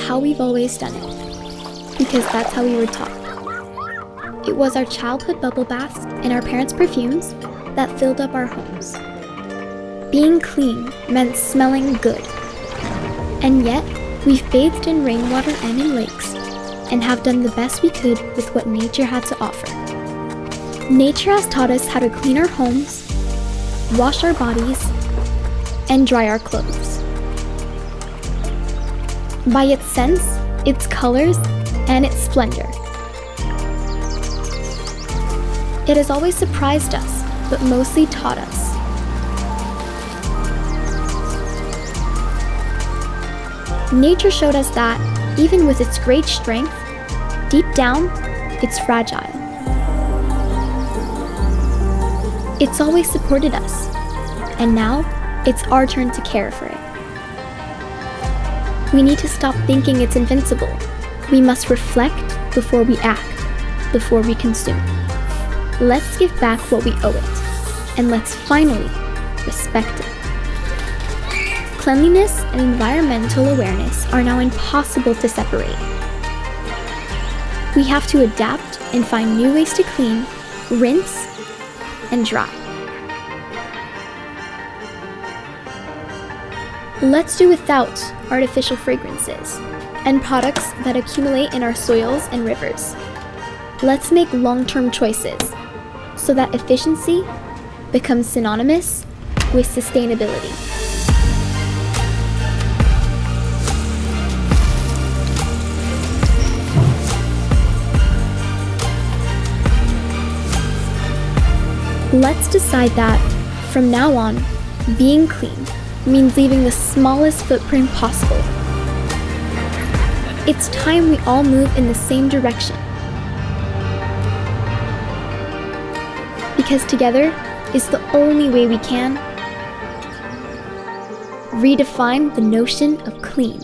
how we've always done it, because that's how we were taught. It was our childhood bubble baths and our parents' perfumes that filled up our homes. Being clean meant smelling good. And yet, we've bathed in rainwater and in lakes, and have done the best we could with what nature had to offer. Nature has taught us how to clean our homes, wash our bodies, and dry our clothes. By its scents, its colors, and its splendor. It has always surprised us, but mostly taught us. Nature showed us that, even with its great strength, deep down, it's fragile. It's always supported us, and now it's our turn to care for it. We need to stop thinking it's invincible. We must reflect before we act, before we consume. Let's give back what we owe it, and let's finally respect it. Cleanliness and environmental awareness are now impossible to separate. We have to adapt and find new ways to clean, rinse, and dry. Let's do without artificial fragrances and products that accumulate in our soils and rivers. Let's make long-term choices so that efficiency becomes synonymous with sustainability. Let's decide that, from now on, being clean means leaving the smallest footprint possible. It's time we all move in the same direction. Because together is the only way we can redefine the notion of clean.